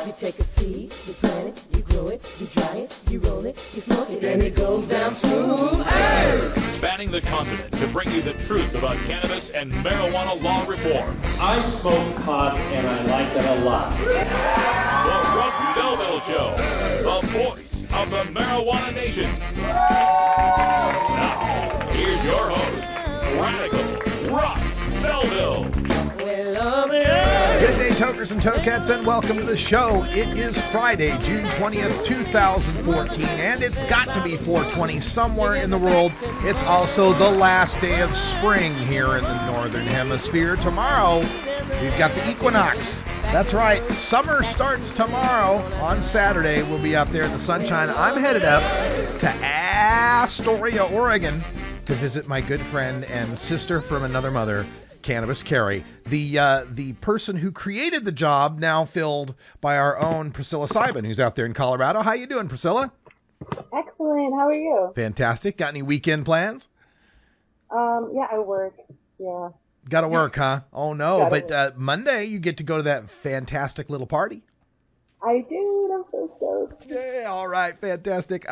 You take a seed, you plant it, you grow it, you dry it, you roll it, you smoke it, and it goes down smooth. Hey! Spanning the continent to bring you the truth about cannabis and marijuana law reform. I smoke pot and I like it a lot. The Russ Belville Show, the voice of the marijuana nation. Now, here's your host, Radical Russ Belville. Good day, tokers and tokettes, and welcome to the show. It is Friday, June 20th, 2014, and it's got to be 420 somewhere in the world. It's also the last day of spring here in the Northern Hemisphere. Tomorrow, we've got the equinox. That's right, summer starts tomorrow. On Saturday, we'll be up there in the sunshine. I'm headed up to Astoria, Oregon, to visit my good friend and sister from another mother, Cannabis Carrie, the person who created the job, now filled by our own Priscilla Seiban, who's out there in Colorado. How you doing, Priscilla? Excellent. How are you? Fantastic. Got any weekend plans? Yeah, I work. Yeah. Got to work, huh? Oh no! But Monday you get to go to that fantastic little party. I do. I'm so stoked. Yeah. All right. Fantastic.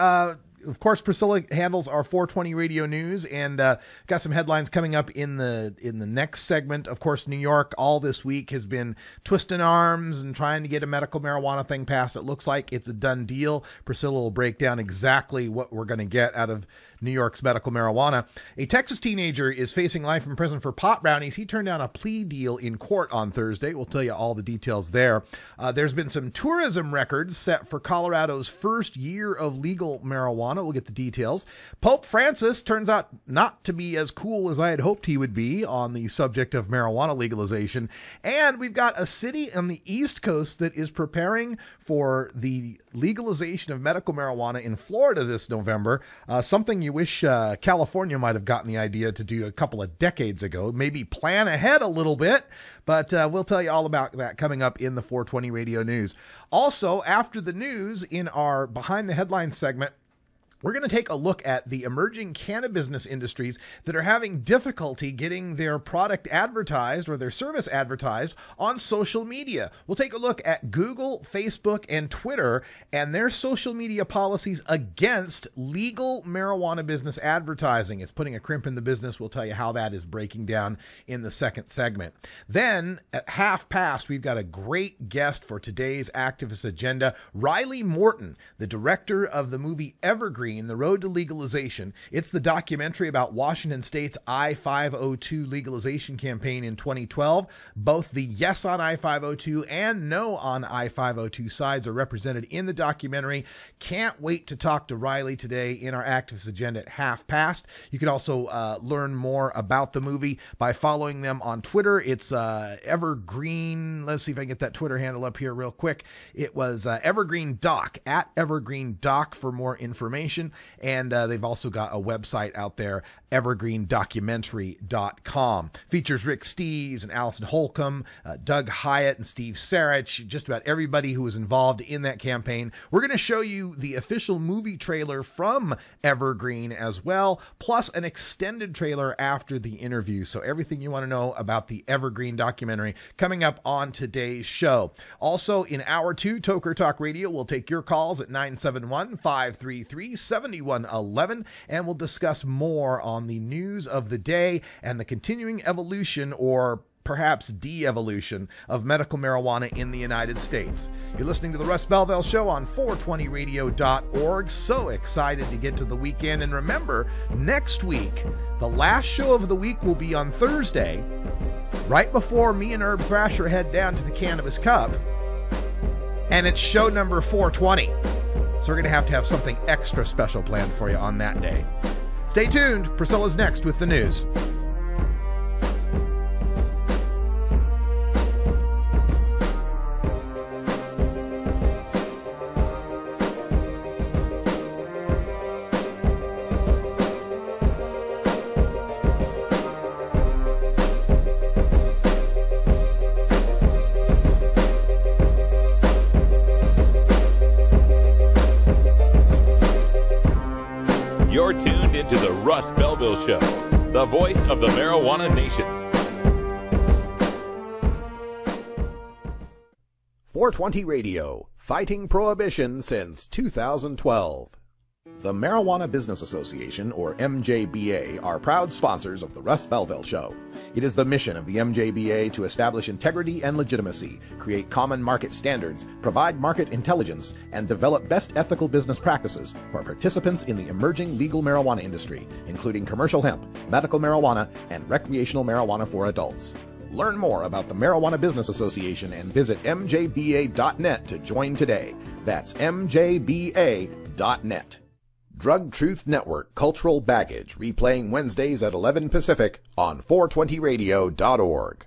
Of course, Priscilla handles our 420 radio news, and got some headlines coming up in the next segment. Of course, New York all this week has been twisting arms and trying to get a medical marijuana thing passed. It looks like it's a done deal. Priscilla will break down exactly what we're going to get out of New York's medical marijuana. A Texas teenager is facing life in prison for pot brownies. He turned down a plea deal in court on Thursday. We'll tell you all the details there. There's been some tourism records set for Colorado's first year of legal marijuana. We'll get the details. Pope Francis turns out not to be as cool as I had hoped he would be on the subject of marijuana legalization. And we've got a city on the East Coast that is preparing for the legalization of medical marijuana in Florida this November. Something you wish California might have gotten the idea to do a couple of decades ago. Maybe plan ahead a little bit, but we'll tell you all about that coming up in the 420 radio news. Also, after the news, in our Behind the Headlines segment, we're going to take a look at the emerging cannabis industries that are having difficulty getting their product advertised or their service advertised on social media. We'll take a look at Google, Facebook, and Twitter and their social media policies against legal marijuana business advertising. It's putting a crimp in the business. We'll tell you how that is breaking down in the second segment. Then at 1:30, we've got a great guest for today's activist agenda, Riley Morton, the director of the movie Evergreen, The Road to Legalization. It's the documentary about Washington State's I-502 legalization campaign in 2012. Both the yes on I-502 and no on I-502 sides are represented in the documentary. Can't wait to talk to Riley today in our activist agenda at 1:30. You can also learn more about the movie by following them on Twitter. It's Evergreen. Let's see if I can get that Twitter handle up here real quick. It was Evergreen Doc, at Evergreen Doc for more information. And they've also got a website out there, evergreendocumentary.com. Features Rick Steves and Allison Holcomb, Doug Hyatt and Steve Sarich, just about everybody who was involved in that campaign. We're going to show you the official movie trailer from Evergreen as well, plus an extended trailer after the interview. So everything you want to know about the Evergreen documentary coming up on today's show. Also, in hour 2, Toker Talk Radio will take your calls at 971-533-7111, and we'll discuss more on the news of the day and the continuing evolution, or perhaps de-evolution, of medical marijuana in the United States. You're listening to the Russ Belville Show on 420radio.org. So excited to get to the weekend. And remember, next week, the last show of the week will be on Thursday, right before me and Herb Thrasher head down to the Cannabis Cup. And it's show number 420. So we're going to have something extra special planned for you on that day. Stay tuned. Priscilla's next with the news. You're tuned into the Russ Belville Show, the voice of the marijuana nation. 420 Radio, fighting prohibition since 2012. The Marijuana Business Association, or MJBA, are proud sponsors of the Russ Belville Show. It is the mission of the MJBA to establish integrity and legitimacy, create common market standards, provide market intelligence, and develop best ethical business practices for participants in the emerging legal marijuana industry, including commercial hemp, medical marijuana, and recreational marijuana for adults. Learn more about the Marijuana Business Association and visit mjba.net to join today. That's mjba.net. Drug Truth Network Cultural Baggage, replaying Wednesdays at 11 Pacific on 420radio.org.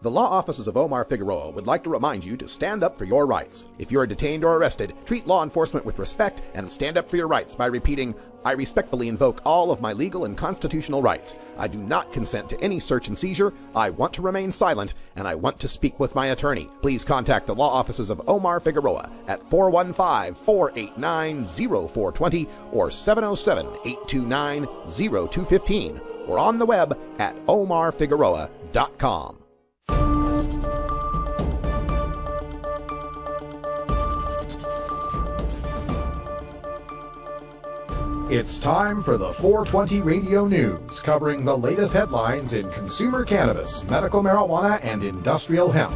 The law offices of Omar Figueroa would like to remind you to stand up for your rights. If you are detained or arrested, treat law enforcement with respect and stand up for your rights by repeating, "I respectfully invoke all of my legal and constitutional rights. I do not consent to any search and seizure. I want to remain silent, and I want to speak with my attorney." Please contact the law offices of Omar Figueroa at 415-489-0420 or 707-829-0215 or on the web at omarfigueroa.com. It's time for the 420 Radio News, covering the latest headlines in consumer cannabis, medical marijuana, and industrial hemp.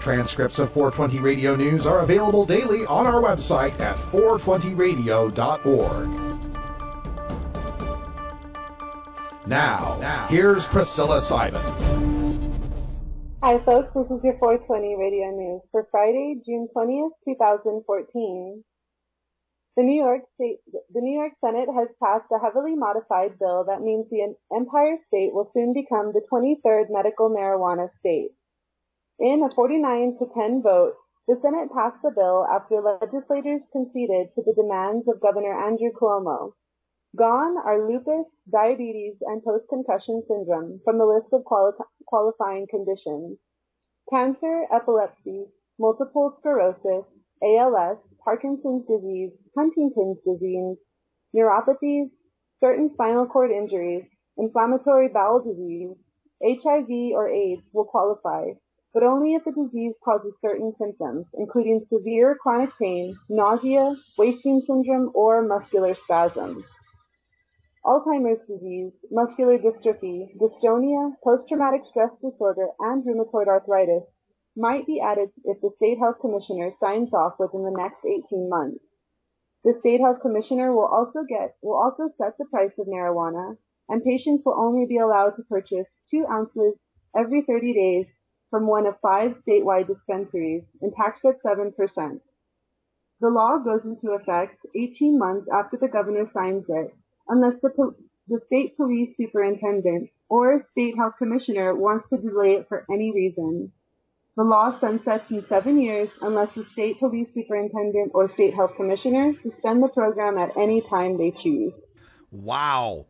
Transcripts of 420 Radio News are available daily on our website at 420radio.org. Now, here's Priscilla Simon. Hi folks, this is your 420 Radio News for Friday, June 20th, 2014. The New York Senate has passed a heavily modified bill that means the Empire State will soon become the 23rd medical marijuana state. In a 49-10 vote, the Senate passed the bill after legislators conceded to the demands of Governor Andrew Cuomo. Gone are lupus, diabetes, and post-concussion syndrome from the list of qualifying conditions. Cancer, epilepsy, multiple sclerosis, ALS, Parkinson's disease, Huntington's disease, neuropathies, certain spinal cord injuries, inflammatory bowel disease, HIV or AIDS will qualify, but only if the disease causes certain symptoms, including severe chronic pain, nausea, wasting syndrome, or muscular spasms. Alzheimer's disease, muscular dystrophy, dystonia, post-traumatic stress disorder, and rheumatoid arthritis might be added if the State Health Commissioner signs off within the next 18 months. The State Health Commissioner will also set the price of marijuana, and patients will only be allowed to purchase 2 ounces every 30 days from one of 5 statewide dispensaries, and taxed at 7%. The law goes into effect 18 months after the governor signs it, unless the state police superintendent or State Health Commissioner wants to delay it for any reason. The law sunsets in 7 years unless the state police superintendent or state health commissioner suspend the program at any time they choose. Wow.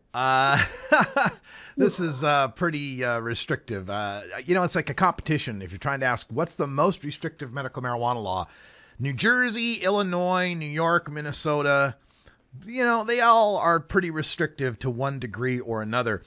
This is pretty restrictive. It's like a competition. If you're trying to ask what's the most restrictive medical marijuana law, New Jersey, Illinois, New York, Minnesota, they all are pretty restrictive to one degree or another.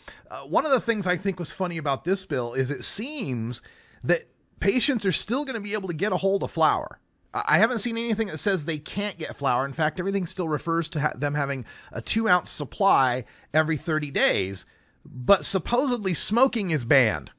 One of the things I think was funny about this bill is it seems that patients are still going to be able to get a hold of flour. I haven't seen anything that says they can't get flour. In fact, everything still refers to them having a 2-ounce supply every 30 days, but supposedly smoking is banned.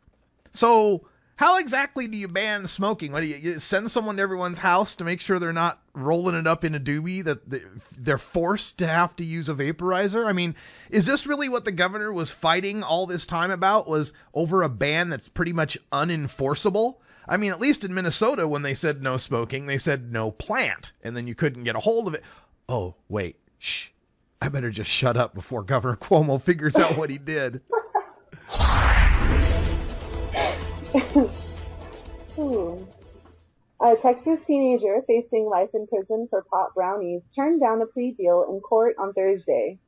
So how exactly do you ban smoking? What do you send someone to everyone's house to make sure they're not rolling it up in a doobie, that they're forced to have to use a vaporizer? I mean, is this really what the governor was fighting all this time about, was over a ban that's pretty much unenforceable? I mean, at least in Minnesota, when they said no smoking, they said no plant, and then you couldn't get a hold of it. Oh, wait, shh. I better just shut up before Governor Cuomo figures out what he did. A Texas teenager facing life in prison for pot brownies turned down a plea deal in court on Thursday.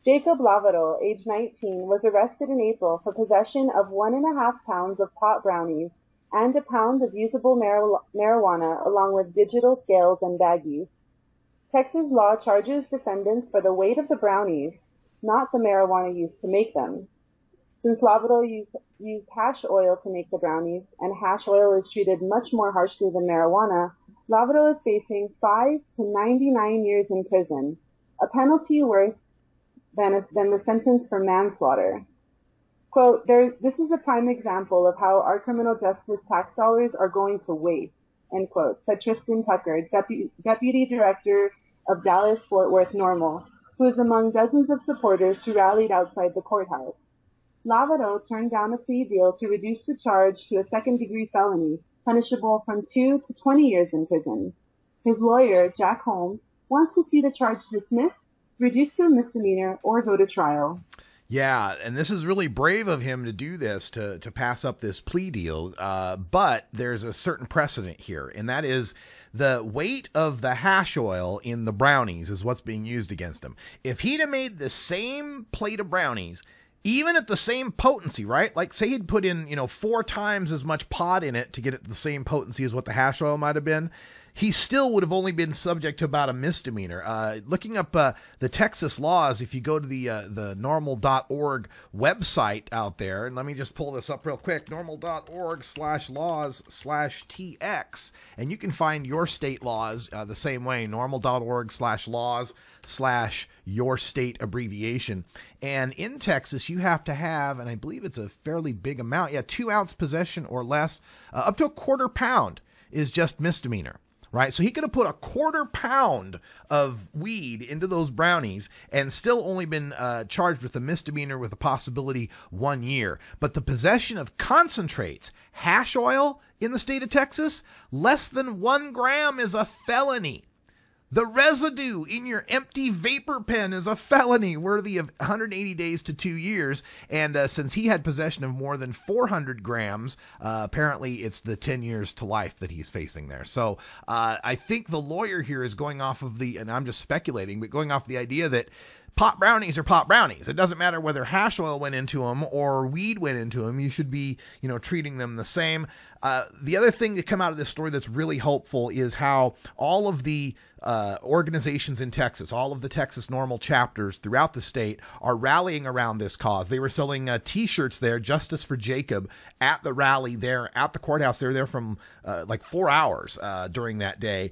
Jacob Lavaro, age 19, was arrested in April for possession of 1.5 pounds of pot brownies and a pound of usable marijuana, along with digital scales and baggies. Texas law charges defendants for the weight of the brownies, not the marijuana used to make them. Since Lavado used hash oil to make the brownies, and hash oil is treated much more harshly than marijuana, Lavado is facing 5 to 99 years in prison, a penalty worse than the sentence for manslaughter. Quote, this is a prime example of how our criminal justice tax dollars are going to waste, end quote, said Tristan Tucker, Deputy Director of Dallas-Fort Worth NORML, who is among dozens of supporters who rallied outside the courthouse. Lavado turned down a plea deal to reduce the charge to a second-degree felony, punishable from 2 to 20 years in prison. His lawyer, Jack Holmes, wants to see the charge dismissed, reduced to a misdemeanor, or go to trial. Yeah, and this is really brave of him to do this, to pass up this plea deal. But there's a certain precedent here, and that is the weight of the hash oil in the brownies is what's being used against him. If he'd have made the same plate of brownies, even at the same potency, right? Like say he'd put in, 4 times as much pot in it to get it the same potency as what the hash oil might have been, he still would have only been subject to about a misdemeanor. Looking up the Texas laws, if you go to the normal.org website out there, and let me just pull this up real quick, normal.org/laws/TX, and you can find your state laws the same way, normal.org/laws/your state abbreviation. And in Texas, you have to have, and I believe it's a fairly big amount, 2 ounce possession or less, up to a quarter pound is just misdemeanor. Right, so he could have put a quarter pound of weed into those brownies and still only been charged with a misdemeanor with a possibility 1 year. But the possession of concentrates, hash oil in the state of Texas, less than 1 gram is a felony. The residue in your empty vapor pen is a felony worthy of 180 days to 2 years. And since he had possession of more than 400 grams, apparently it's the 10 years to life that he's facing there. So I think the lawyer here is going off of and I'm just speculating, but going off the idea that pot brownies are pot brownies. It doesn't matter whether hash oil went into them or weed went into them. You should be, treating them the same. The other thing to come out of this story that's really hopeful is how all of the organizations in Texas, all of the Texas NORML chapters throughout the state are rallying around this cause. They were selling T-shirts there, Justice for Jacob, at the rally there at the courthouse. They were there from like 4 hours during that day,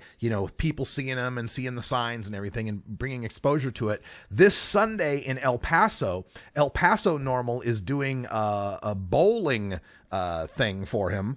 people seeing them and seeing the signs and everything and bringing exposure to it. This Sunday in El Paso NORML is doing a bowling thing for him.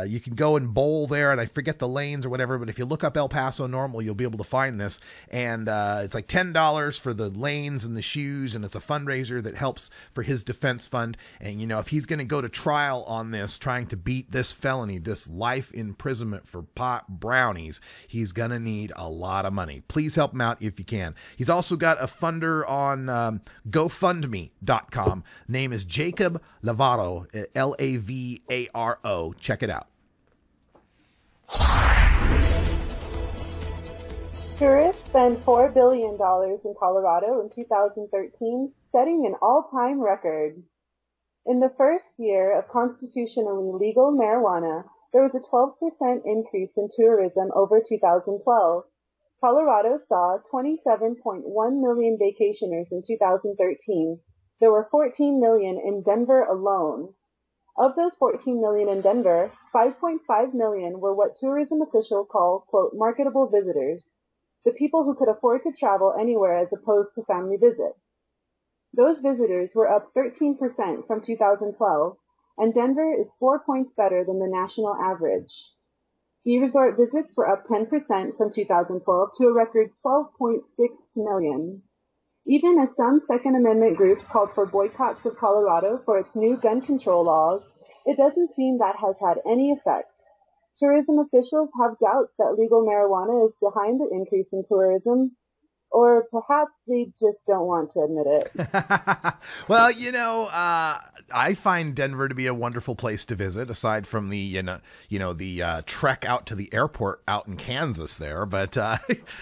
You can go and bowl there, and I forget the lanes or whatever, but if you look up El Paso NORML, you'll be able to find this. And it's like $10 for the lanes and the shoes, and it's a fundraiser that helps for his defense fund. And, if he's going to go to trial on this, trying to beat this felony, this life imprisonment for pot brownies, he's going to need a lot of money. Please help him out if you can. He's also got a funder on GoFundMe.com. Name is Jacob Lavaro, Lavaro. Check it out. Tourists spent $4 billion in Colorado in 2013, setting an all-time record. In the first year of constitutionally legal marijuana, there was a 12% increase in tourism over 2012. Colorado saw 27.1 million vacationers in 2013. There were 14 million in Denver alone. Of those 14 million in Denver, 5.5 million were what tourism officials call, quote, marketable visitors, the people who could afford to travel anywhere as opposed to family visits. Those visitors were up 13% from 2012, and Denver is 4 points better than the national average. Ski resort visits were up 10% from 2012 to a record 12.6 million. Even as some Second Amendment groups called for boycotts of Colorado for its new gun control laws, it doesn't seem that has had any effect. Tourism officials have doubts that legal marijuana is behind the increase in tourism, or perhaps they just don't want to admit it. Well, I find Denver to be a wonderful place to visit, aside from the, the trek out to the airport out in Kansas there. But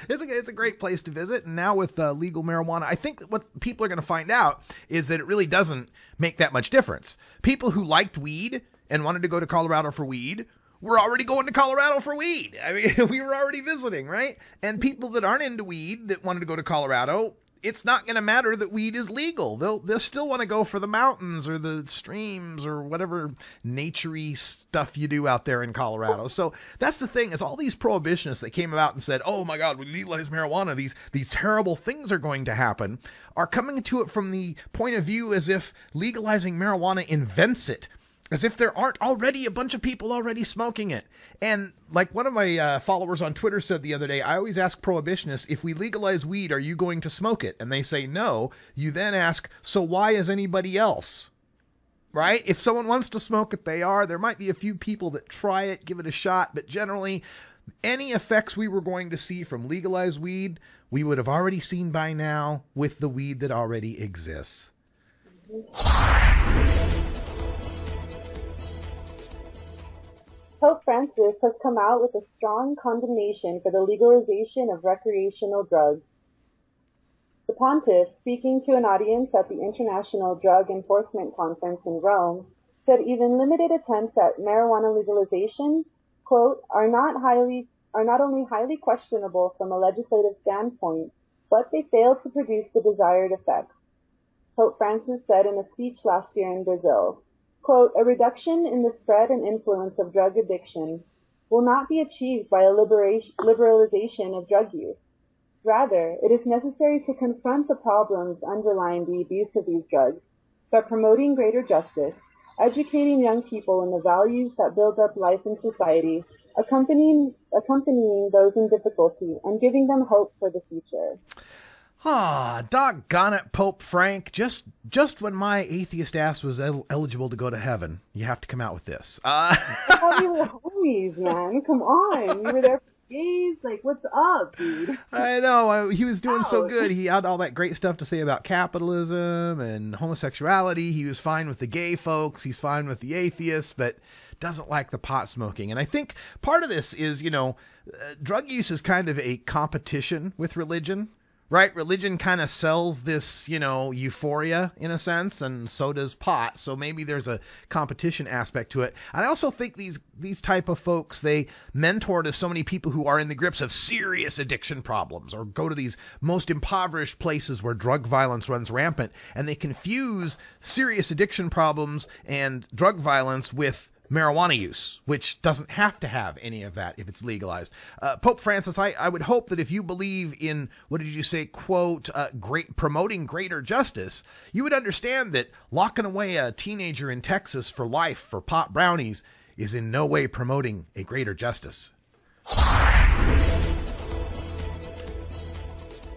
it's a great place to visit. And now with legal marijuana, I think what people are going to find out is that it really doesn't make that much difference. People who liked weed and wanted to go to Colorado for weed, we're already going to Colorado for weed. I mean, we were already visiting, right? And people that aren't into weed that wanted to go to Colorado, it's not going to matter that weed is legal. They'll still want to go for the mountains or the streams or whatever nature-y stuff you do out there in Colorado. So that's the thing, is all these prohibitionists that came out and said, oh my God, we legalize marijuana, these terrible things are going to happen, are coming to it from the point of view as if legalizing marijuana invents it, as if there aren't already a bunch of people already smoking it. And like one of my followers on Twitter said the other day, I always ask prohibitionists, if we legalize weed, are you going to smoke it? And they say no. You then ask, so why is anybody else? Right? If someone wants to smoke it, they are. There might be a few people that try it, give it a shot, but generally any effects we were going to see from legalized weed, we would have already seen by now with the weed that already exists. Pope Francis has come out with a strong condemnation for the legalization of recreational drugs. The pontiff, speaking to an audience at the International Drug Enforcement Conference in Rome, said even limited attempts at marijuana legalization, quote, are not only highly questionable from a legislative standpoint, but they fail to produce the desired effects. Pope Francis said in a speech last year in Brazil, quote, a reduction in the spread and influence of drug addiction will not be achieved by a liberalization of drug use. Rather, it is necessary to confront the problems underlying the abuse of these drugs by promoting greater justice, educating young people in the values that build up life in society, accompanying those in difficulty, and giving them hope for the future. Ah, doggone it, Pope Frank. Just when my atheist ass was eligible to go to heaven, you have to come out with this. Oh, you were homies, man. Come on. You were there for days. Like, what's up, dude? I know. He was doing so good. He had all that great stuff to say about capitalism and homosexuality. He was fine with the gay folks. He's fine with the atheists, but doesn't like the pot smoking. And I think part of this is, drug use is kind of a competition with religion. Right? Religion kind of sells this, euphoria in a sense, and so does pot. So maybe there's a competition aspect to it. And I also think these type of folks, they mentor to so many people who are in the grips of serious addiction problems, or go to these most impoverished places where drug violence runs rampant, and they confuse serious addiction problems and drug violence with marijuana use, which doesn't have to have any of that if it's legalized. Pope Francis, I would hope that if you believe in, what did you say, quote, promoting greater justice, you would understand that locking away a teenager in Texas for life for pot brownies is in no way promoting a greater justice.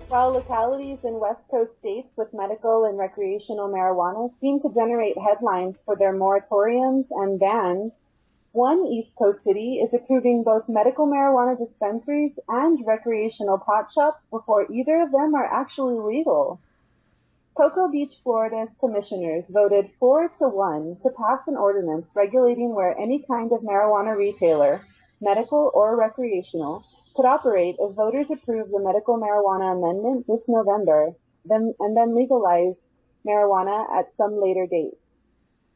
While localities in West Coast states with medical and recreational marijuana seem to generate headlines for their moratoriums and bans, one East Coast city is approving both medical marijuana dispensaries and recreational pot shops before either of them are actually legal. Cocoa Beach, Florida's commissioners voted 4-1 to pass an ordinance regulating where any kind of marijuana retailer, medical or recreational, could operate if voters approve the medical marijuana amendment this November, and then legalize marijuana at some later date.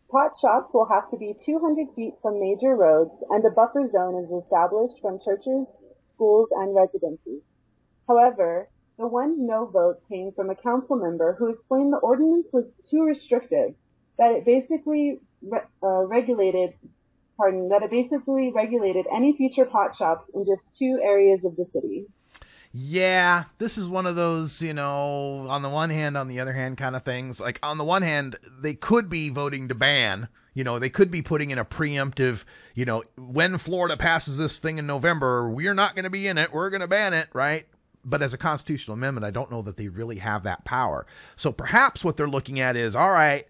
Pot shops will have to be 200 feet from major roads, and a buffer zone is established from churches, schools, and residences. However, the one no vote came from a council member who explained the ordinance was too restrictive, that it basically regulated any future pot shops in just 2 areas of the city. Yeah, this is one of those, on the one hand, on the other hand kind of things. Like, on the one hand, they could be voting to ban. They could be putting in a preemptive, when Florida passes this thing in November, we're not going to be in it. We're going to ban it, right? But as a constitutional amendment, I don't know that they really have that power. So perhaps what they're looking at is, all right,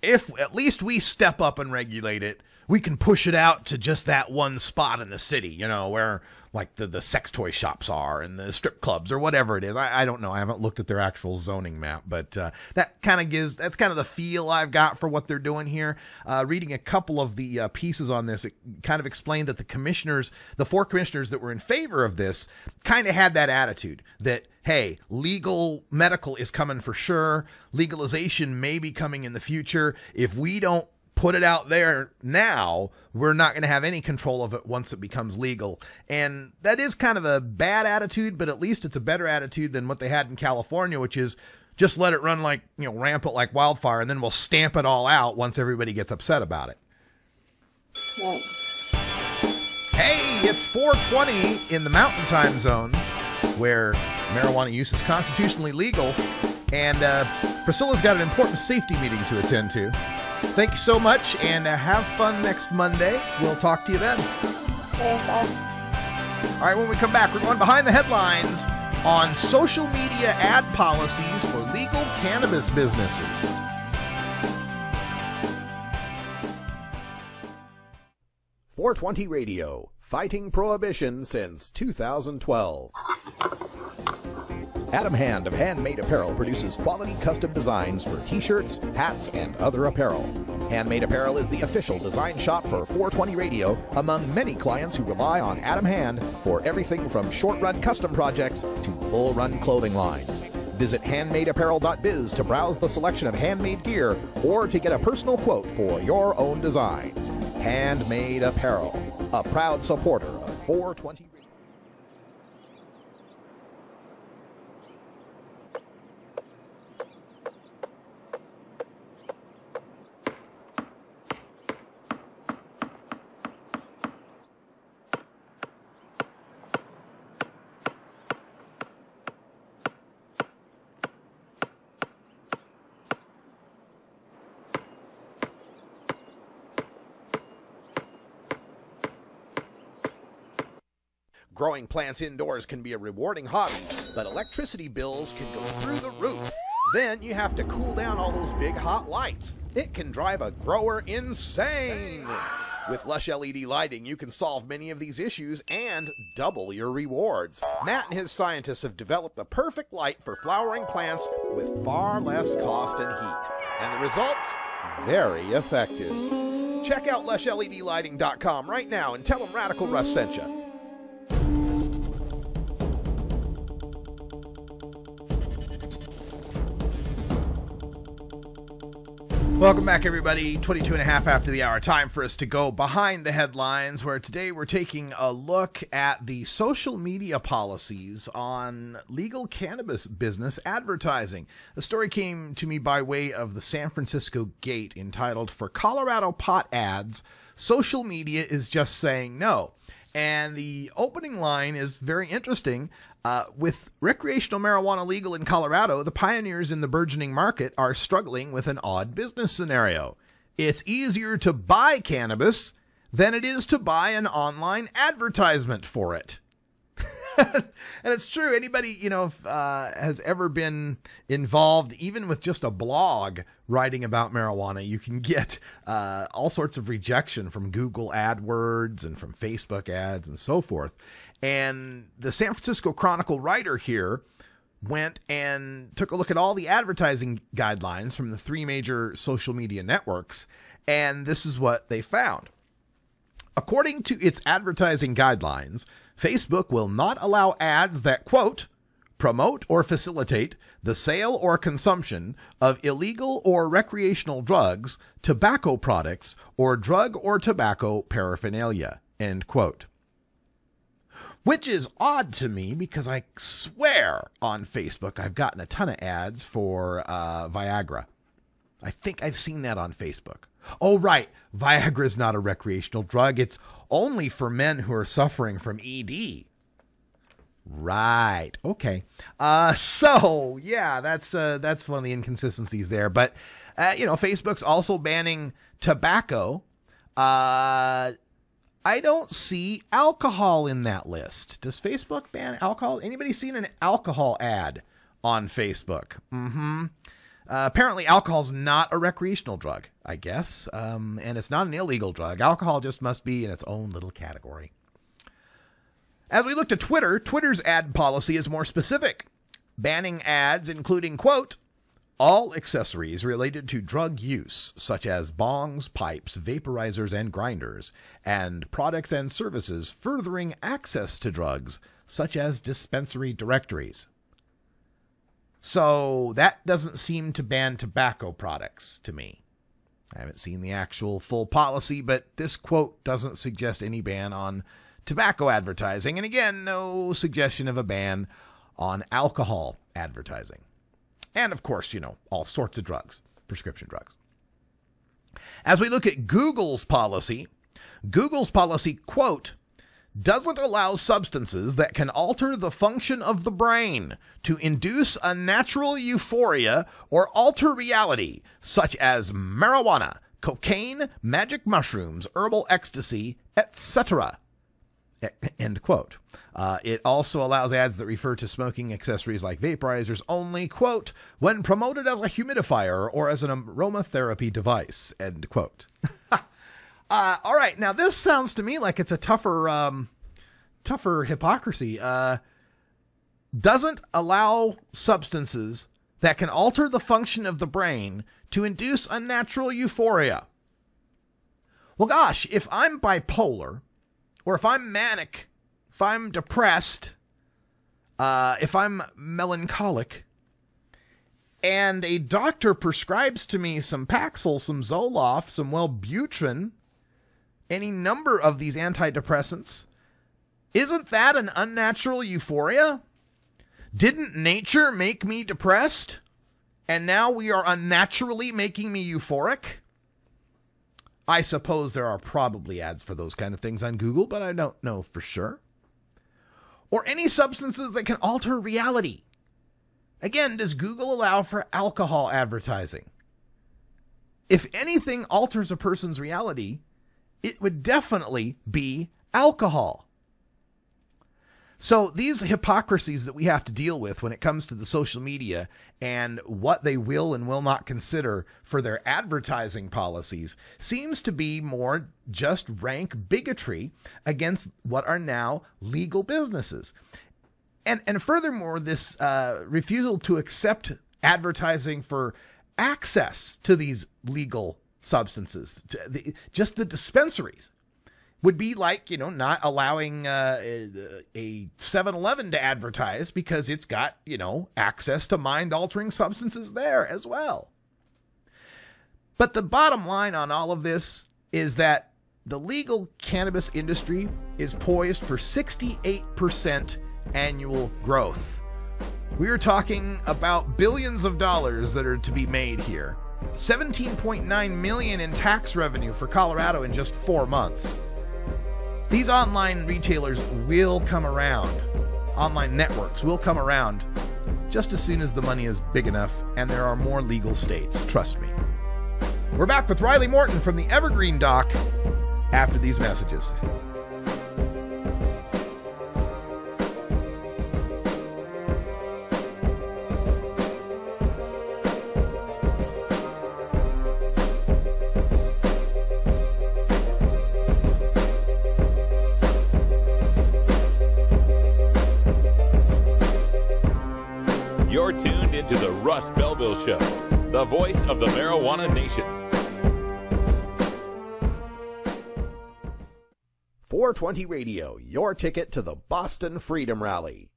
if at least we step up and regulate it, we can push it out to just that one spot in the city, where like the sex toy shops are and the strip clubs or whatever it is. I don't know. I haven't looked at their actual zoning map, but that's kind of the feel I've got for what they're doing here. Reading a couple of the pieces on this, it kind of explained that the 4 commissioners that were in favor of this kind of had that attitude that, hey, legal medical is coming for sure. Legalization may be coming in the future. If we don't put it out there now, we're not going to have any control of it once it becomes legal. And that is kind of a bad attitude, but at least it's a better attitude than what they had in California, which is, Just let it run like, rampant like wildfire, and then we'll stamp it all out once everybody gets upset about it. Right. Hey, it's 4:20 in the Mountain Time Zone, where marijuana use is constitutionally legal, and Priscilla's got an important safety meeting to attend to. Thank you so much, and have fun next Monday. We'll talk to you then. Okay, bye. All right, when we come back, we're going behind the headlines on social media ad policies for legal cannabis businesses. .420 Radio, fighting prohibition since 2012. Adam Hand of Handmade Apparel produces quality custom designs for t-shirts, hats, and other apparel. Handmade Apparel is the official design shop for 420 Radio, among many clients who rely on Adam Hand for everything from short-run custom projects to full-run clothing lines. Visit handmadeapparel.biz to browse the selection of handmade gear or to get a personal quote for your own designs. Handmade Apparel, a proud supporter of 420 Radio. Growing plants indoors can be a rewarding hobby, but electricity bills can go through the roof. Then you have to cool down all those big hot lights. It can drive a grower insane. With Lush LED lighting, you can solve many of these issues and double your rewards. Matt and his scientists have developed the perfect light for flowering plants with far less cost and heat. And the results? Very effective. Check out LushLEDlighting.com right now and tell them Radical Russ sent you. Welcome back, everybody. 22 and a half after the hour. Time for us to go behind the headlines, where today we're taking a look at the social media policies on legal cannabis business advertising. The story came to me by way of the San Francisco Gate, entitled, "For Colorado Pot Ads, Social Media is Just Saying No." And the opening line is very interesting. With recreational marijuana legal in Colorado, the pioneers in the burgeoning market are struggling with an odd business scenario. It's easier to buy cannabis than it is to buy an online advertisement for it. And it's true. Anybody, has ever been involved, even with just a blog writing about marijuana, you can get all sorts of rejection from Google AdWords and from Facebook ads and so forth. And the San Francisco Chronicle writer here went and took a look at all the advertising guidelines from the three major social media networks, and this is what they found. According to its advertising guidelines, Facebook will not allow ads that, quote, promote or facilitate the sale or consumption of illegal or recreational drugs, tobacco products, or drug or tobacco paraphernalia, end quote. Which is odd to me, because I swear on Facebook I've gotten a ton of ads for Viagra. I think I've seen that on Facebook. Oh, right. Viagra is not a recreational drug. It's only for men who are suffering from ED. Right. Okay. So yeah, that's one of the inconsistencies there. But Facebook's also banning tobacco. I don't see alcohol in that list. Does Facebook ban alcohol? Anybody seen an alcohol ad on Facebook? Apparently alcohol's not a recreational drug, I guess. And it's not an illegal drug. Alcohol just must be in its own little category. As we look to Twitter, Twitter's ad policy is more specific, banning ads including, quote, all accessories related to drug use, such as bongs, pipes, vaporizers, and grinders, and products and services furthering access to drugs, such as dispensary directories. So that doesn't seem to ban tobacco products to me. I haven't seen the actual full policy, but this quote doesn't suggest any ban on tobacco advertising. And again, no suggestion of a ban on alcohol advertising. And of course, all sorts of drugs, prescription drugs. As we look at Google's policy, quote, doesn't allow substances that can alter the function of the brain to induce a natural euphoria or alter reality, such as marijuana, cocaine, magic mushrooms, herbal ecstasy, etc. End quote. It also allows ads that refer to smoking accessories like vaporizers only, quote, when promoted as a humidifier or as an aromatherapy device, end quote. All right, now this sounds to me like it's a tougher hypocrisy. Doesn't allow substances that can alter the function of the brain to induce a natural euphoria. Well, gosh, if I'm bipolar, or if I'm manic, if I'm depressed, if I'm melancholic, and a doctor prescribes to me some Paxil, some Zoloft, some Wellbutrin, any number of these antidepressants, isn't that an unnatural euphoria? Didn't nature make me depressed? And now we are unnaturally making me euphoric? I suppose there are probably ads for those kind of things on Google, but I don't know for sure. Or any substances that can alter reality. Again, does Google allow for alcohol advertising? If anything alters a person's reality, it would definitely be alcohol. So these hypocrisies that we have to deal with when it comes to the social media and what they will and will not consider for their advertising policies seems to be more just rank bigotry against what are now legal businesses. And furthermore, this refusal to accept advertising for access to these legal substances, just the dispensaries, would be like, not allowing a 7-Eleven to advertise because it's got, access to mind-altering substances there as well. But the bottom line on all of this is that the legal cannabis industry is poised for 68% annual growth. We're talking about billions of dollars that are to be made here. $17.9 million in tax revenue for Colorado in just 4 months. These online retailers will come around. Online networks will come around just as soon as the money is big enough and there are more legal states. Trust me. We're back with Riley Morton from the Evergreen dock after these messages. You're tuned into the Russ Belville Show, the voice of the marijuana nation. 420 Radio, your ticket to the Boston Freedom Rally.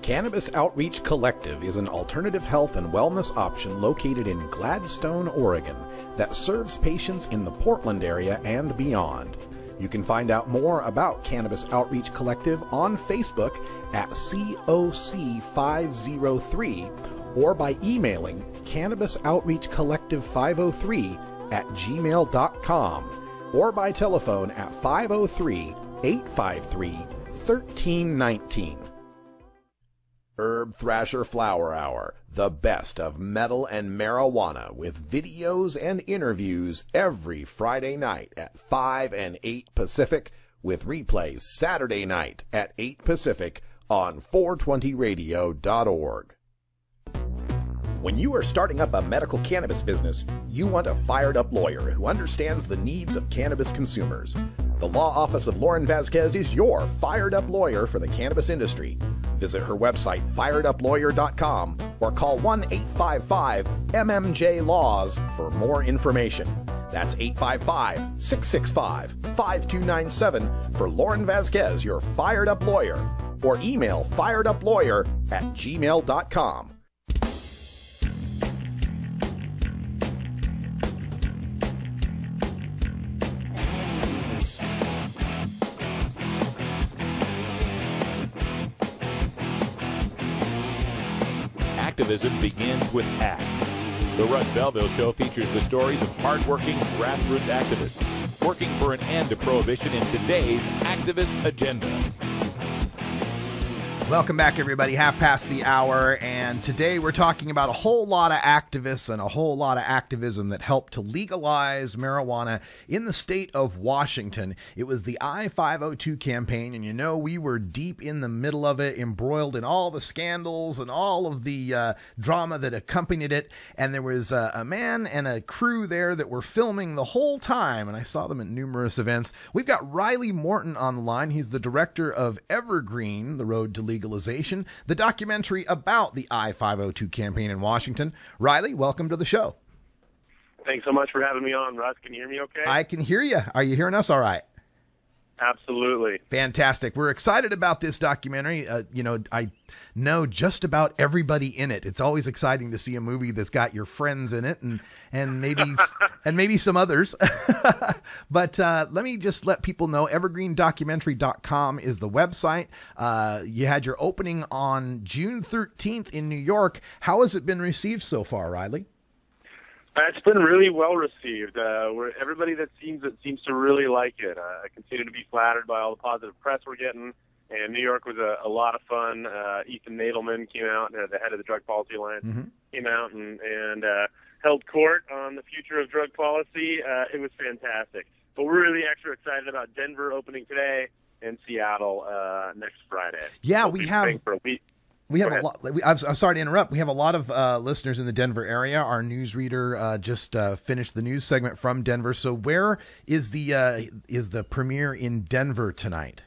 Cannabis Outreach Collective is an alternative health and wellness option located in Gladstone, Oregon, that serves patients in the Portland area and beyond. You can find out more about Cannabis Outreach Collective on Facebook at COC503 or by emailing cannabisoutreachcollective503@gmail.com or by telephone at 503-853-1319. Herb Thrasher Flower Hour, the best of metal and marijuana with videos and interviews every Friday night at 5 and 8 Pacific with replays Saturday night at 8 Pacific on 420radio.org. When you are starting up a medical cannabis business, you want a fired-up lawyer who understands the needs of cannabis consumers. The law office of Lauren Vasquez is your fired-up lawyer for the cannabis industry. Visit her website, fireduplawyer.com, or call 1-855-MMJ-LAWS for more information. That's 855-665-5297 for Lauren Vasquez, your fired-up lawyer, or email fireduplawyer@gmail.com. activism begins with ACT. The Russ Belville Show features the stories of hardworking grassroots activists working for an end to prohibition in today's activist agenda. Welcome back, everybody. Half past the hour, and today we're talking about a whole lot of activists and a whole lot of activism that helped to legalize marijuana in the state of Washington. It was the I-502 campaign, and you know we were deep in the middle of it, embroiled in all the scandals and all of the drama that accompanied it, and there was a man and a crew there that were filming the whole time, and I saw them at numerous events. We've got Riley Morton on the line. He's the director of Evergreen, The Road to Legalization, the documentary about the I-502 campaign in Washington. Riley, welcome to the show. Thanks so much for having me on, Russ. Can you hear me okay? I can hear you. Are you hearing us all right? Absolutely. Fantastic. We're excited about this documentary. I know just about everybody in it. It's always exciting to see a movie that's got your friends in it and maybe some others. But let me just let people know evergreendocumentary.com is the website. You had your opening on June 13th in New York. How has it been received so far, Riley? It's been really well received. Everybody that seems to really like it. I continue to be flattered by all the positive press we're getting. And New York was a lot of fun. Ethan Nadelman came out, the head of the Drug Policy Alliance, came out and held court on the future of drug policy. It was fantastic. But we're really extra excited about Denver opening today and Seattle next Friday. Yeah, We have a lot. I'm sorry to interrupt. We have a lot of listeners in the Denver area. Our newsreader just finished the news segment from Denver. So where is the premiere in Denver tonight?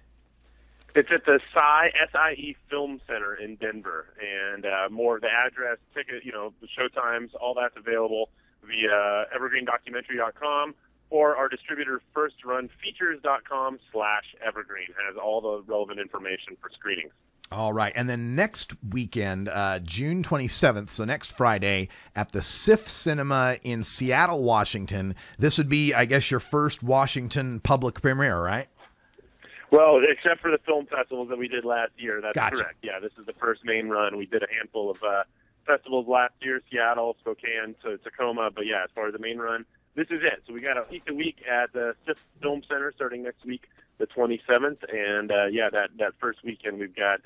It's at the SIE Film Center in Denver, and more of the address, ticket, the showtimes, all that's available via evergreendocumentary.com or our distributor firstrunfeatures.com/evergreen has all the relevant information for screenings. All right. And then next weekend, June 27th, so next Friday, at the SIF Cinema in Seattle, Washington. This would be, I guess, your first Washington public premiere, right? Well, except for the film festivals that we did last year. That's Gotcha. Correct. Yeah, this is the first main run. We did a handful of festivals last year, Seattle, Spokane, Tacoma. But, yeah, as far as the main run, this is it. So we got a week at the SIF Film Center starting next week, the 27th, and that first weekend we've got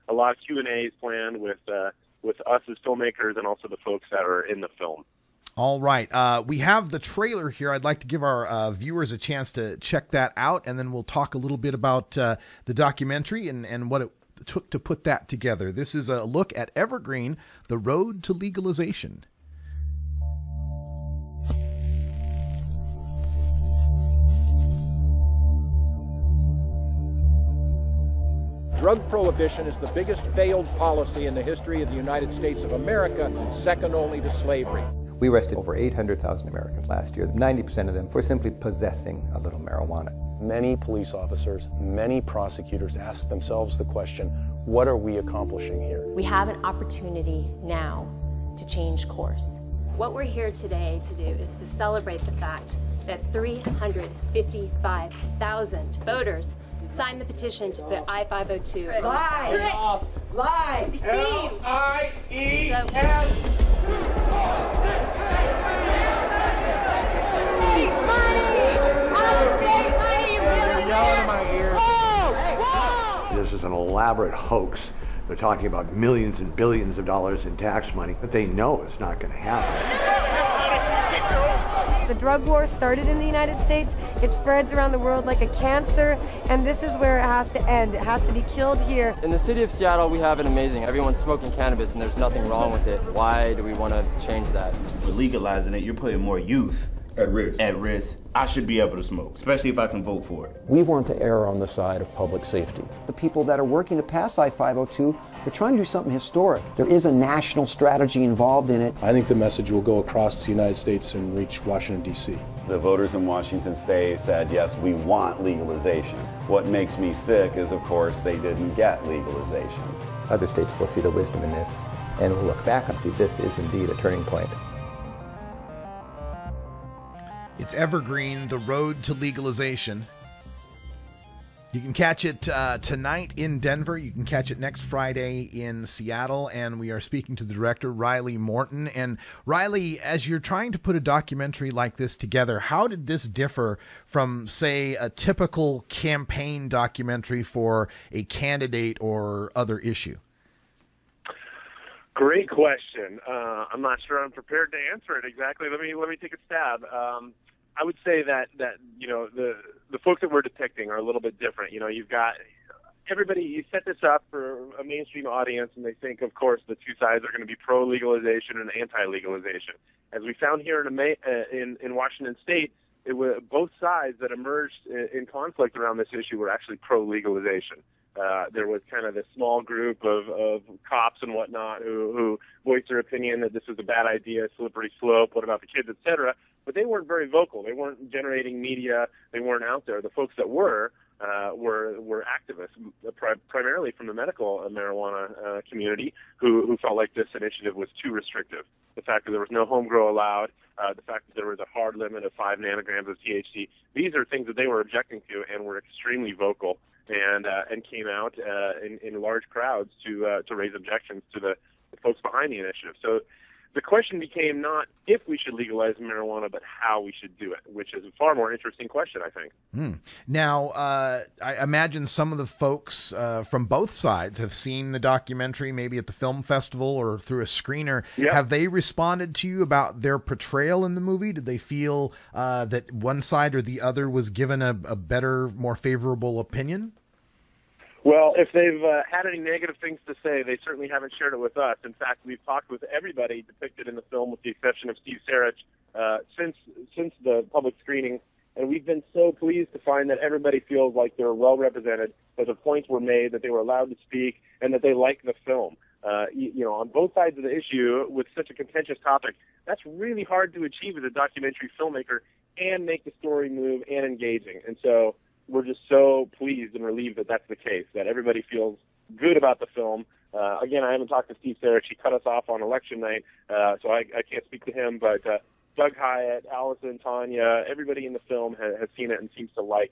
a lot of Q&As planned with us as filmmakers and also the folks that are in the film. All right. We have the trailer here. I'd like to give our viewers a chance to check that out, and then we'll talk a little bit about the documentary and what it took to put that together. This is a look at Evergreen, The Road to Legalization. Drug prohibition is the biggest failed policy in the history of the United States of America, second only to slavery. We arrested over 800,000 Americans last year, 90% of them for simply possessing a little marijuana. Many police officers, many prosecutors ask themselves the question, what are we accomplishing here? We have an opportunity now to change course. What we're here today to do is to celebrate the fact that 355,000 voters signed the petition to put I-502. Lies! Tricked! Lies! Deceived! L-I-E-S! This is an elaborate hoax. They're talking about millions and billions of dollars in tax money, but they know it's not going to happen. The drug war started in the United States. It spreads around the world like a cancer, and this is where it has to end. It has to be killed here. In the city of Seattle, we have it amazing. Everyone's smoking cannabis, and there's nothing wrong with it. Why do we want to change that? For legalizing it, you're putting more youth at risk. I should be able to smoke, especially if I can vote for it. We want to err on the side of public safety. The people that are working to pass I-502, they're trying to do something historic. There is a national strategy involved in it. I think the message will go across the United States and reach Washington, D.C. The voters in Washington state said, yes, we want legalization. What makes me sick is, of course, they didn't get legalization. Other states will see the wisdom in this and will look back and see this is indeed a turning point. It's Evergreen, The Road to Legalization. You can catch it tonight in Denver. You can catch it next Friday in Seattle. And we are speaking to the director, Riley Morton. And Riley, as you're trying to put a documentary like this together, how did this differ from, say, a typical campaign documentary for a candidate or other issue? Great question. I'm not sure I'm prepared to answer it exactly. Let me take a stab. I would say that you know the folks that we're depicting are a little bit different. You know, you've got everybody. You set this up for a mainstream audience, and they think, of course, the two sides are going to be pro legalization and anti legalization. As we found here in Washington State, it was both sides that emerged in conflict around this issue were actually pro legalization. There was kind of this small group of cops and whatnot who voiced their opinion that this was a bad idea, slippery slope, what about the kids, etc. But they weren't very vocal. They weren't generating media. They weren't out there. The folks that were activists, primarily from the medical marijuana community, who felt like this initiative was too restrictive. The fact that there was no home grow allowed, the fact that there was a hard limit of 5 nanograms of THC, these are things that they were objecting to and were extremely vocal. And came out in large crowds to raise objections to the folks behind the initiative. So the question became not if we should legalize marijuana, but how we should do it, which is a far more interesting question, I think. Now, I imagine some of the folks from both sides have seen the documentary, maybe at the film festival or through a screener. Yep. Have they responded to you about their portrayal in the movie? Did they feel that one side or the other was given a better, more favorable opinion? Well, if they've had any negative things to say, they certainly haven't shared it with us. In fact, we've talked with everybody depicted in the film, with the exception of Steve Sarich, since the public screening, and we've been so pleased to find that everybody feels like they're well represented, that the points were made, that they were allowed to speak, and that they like the film. You know, on both sides of the issue, with such a contentious topic, that's really hard to achieve as a documentary filmmaker and make the story move and engaging. And so we're just so pleased and relieved that that's the case, that everybody feels good about the film. Again, I haven't talked to Steve Sarich. He cut us off on election night, so I can't speak to him. But Doug Hyatt, Allison, Tanya, everybody in the film has seen it and seems to like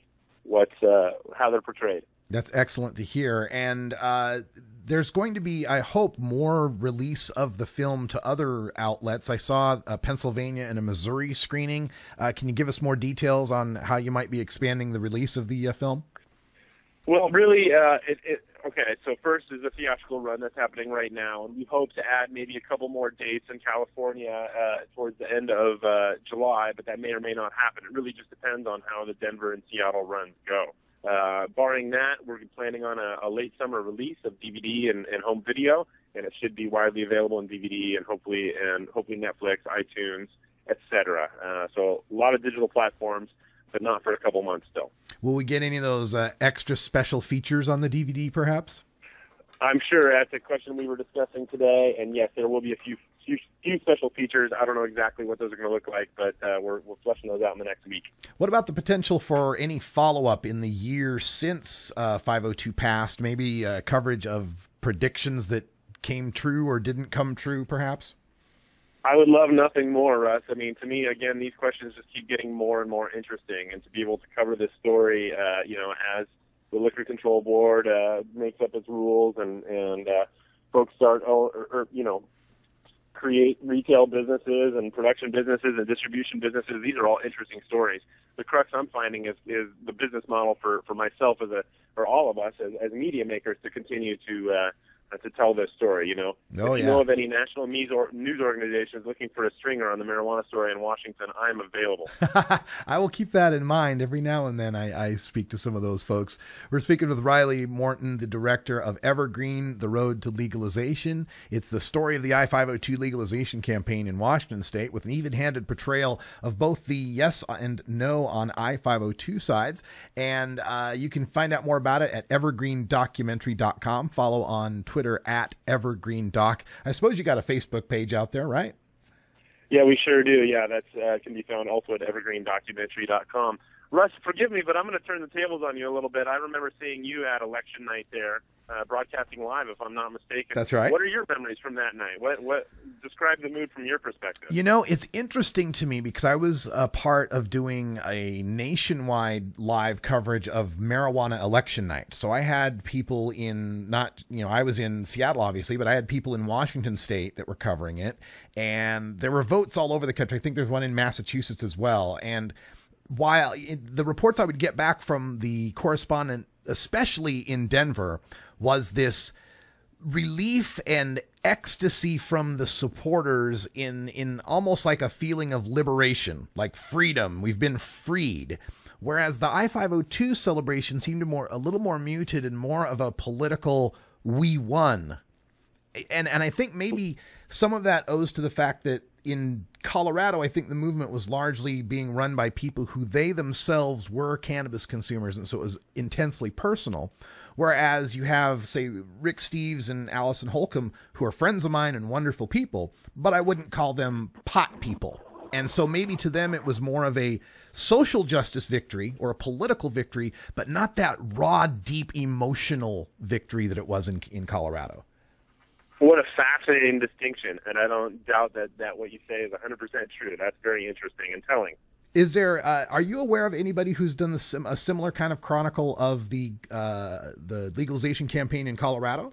how they're portrayed. That's excellent to hear. And there's going to be, I hope, more release of the film to other outlets. I saw a Pennsylvania and a Missouri screening. Can you give us more details on how you might be expanding the release of the film? Well, really, okay, so first is the theatrical run that's happening right now, and we hope to add maybe a couple more dates in California towards the end of July, but that may or may not happen. It really just depends on how the Denver and Seattle runs go. Barring that, we're planning on a late summer release of DVD and home video, and it should be widely available in DVD and hopefully Netflix, iTunes, etc. So a lot of digital platforms, but not for a couple months still. Will we get any of those extra special features on the DVD, perhaps? I'm sure that's a question we were discussing today, and yes, there will be a few special features. I don't know exactly what those are going to look like, but we're fleshing those out in the next week. What about the potential for any follow-up in the year since 502 passed, maybe coverage of predictions that came true or didn't come true, perhaps? I would love nothing more, Russ. I mean, to me, again, these questions just keep getting more and more interesting, and to be able to cover this story, as the Liquor Control Board makes up its rules and folks start, create retail businesses and production businesses and distribution businesses. These are all interesting stories. The crux I'm finding is the business model for myself or all of us as media makers to continue to tell this story. If you know of any national news organizations looking for a stringer on the marijuana story in Washington, I'm available. I will keep that in mind. Every now and then I speak to some of those folks. We're speaking with Riley Morton, the director of Evergreen, The Road to Legalization. It's the story of the I-502 legalization campaign in Washington State, with an even-handed portrayal of both the yes and no on I-502 sides. And you can find out more about it at evergreendocumentary.com. Follow on Twitter at EvergreenDoc. I suppose you got a Facebook page out there, right? Yeah, we sure do. Yeah, that's can be found also at evergreendocumentary.com. Russ, forgive me, but I'm going to turn the tables on you a little bit. I remember seeing you at election night there, broadcasting live, if I'm not mistaken. That's right. What are your memories from that night? What describe the mood from your perspective? You know, it's interesting to me because I was a part of doing a nationwide live coverage of marijuana election night. So I had people in, I was in Seattle, obviously, but I had people in Washington State that were covering it. And there were votes all over the country. I think there's one in Massachusetts as well. And while the reports I would get back from the correspondent, especially in Denver, was this relief and ecstasy from the supporters in almost like a feeling of liberation, like freedom. We've been freed. Whereas the I-502 celebration seemed a little more muted and more of a political we won. And I think maybe some of that owes to the fact that in Colorado, I think the movement was largely being run by people who they themselves were cannabis consumers, and so it was intensely personal. Whereas you have, say, Rick Steves and Allison Holcomb, who are friends of mine and wonderful people, but I wouldn't call them pot people. And so maybe to them it was more of a social justice victory or a political victory, but not that raw, deep, emotional victory that it was in Colorado. What a fascinating distinction, and I don't doubt that what you say is 100% true. That's very interesting and telling. Is there? Are you aware of anybody who's done a similar kind of chronicle of the legalization campaign in Colorado?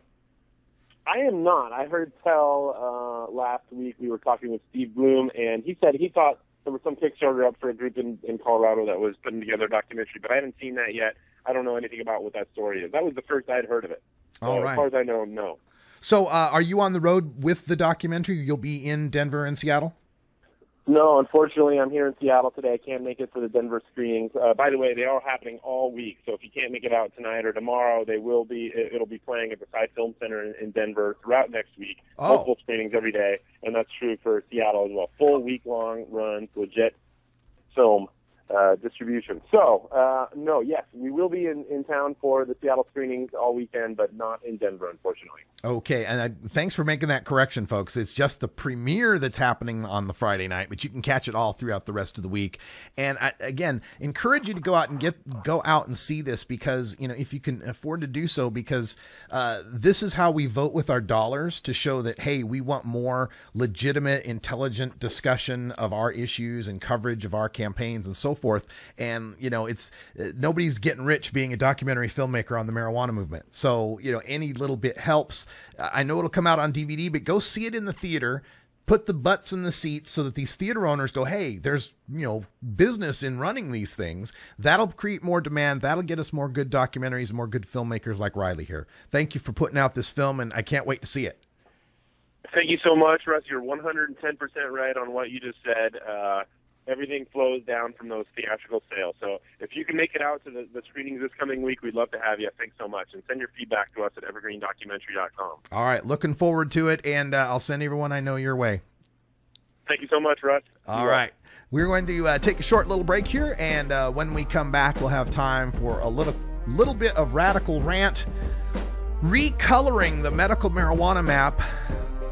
I am not. I heard tell last week we were talking with Steve Bloom, and he said he thought there was some Kickstarter up for a group in Colorado that was putting together a documentary, but I haven't seen that yet. I don't know anything about what that story is. That was the first I'd heard of it. All right. As far as I know, no. So are you on the road with the documentary? You'll be in Denver and Seattle? No, unfortunately, I'm here in Seattle today. I can't make it for the Denver screenings. By the way, they are happening all week, so if you can't make it out tonight or tomorrow, they will be. It'll be playing at the Side Film Center in Denver throughout next week. Multiple screenings every day, and that's true for Seattle as well. Full week-long runs, legit film distribution. So, no, yes, we will be in town for the Seattle screenings all weekend, but not in Denver, unfortunately. Okay, and thanks for making that correction, folks. It's just the premiere that's happening on the Friday night, but you can catch it all throughout the rest of the week. And I, again, encourage you to go out and see this because, if you can afford to do so, because this is how we vote with our dollars to show that, hey, we want more legitimate, intelligent discussion of our issues and coverage of our campaigns and so forth. And, it's nobody's getting rich being a documentary filmmaker on the marijuana movement. So, any little bit helps. I know it'll come out on DVD, but go see it in the theater. Put the butts in the seats so that these theater owners go, hey, there's, business in running these things. That'll create more demand. That'll get us more good documentaries, more good filmmakers like Riley here. Thank you for putting out this film, and I can't wait to see it. Thank you so much, Russ. You're 110% right on what you just said. Everything flows down from those theatrical sales. So if you can make it out to the screenings this coming week, we'd love to have you. Thanks so much. And send your feedback to us at evergreendocumentary.com. All right. Looking forward to it. And I'll send everyone I know your way. Thank you so much, Russ. All right. We're going to take a short little break here. And when we come back, we'll have time for a little bit of radical rant. Recoloring the medical marijuana map.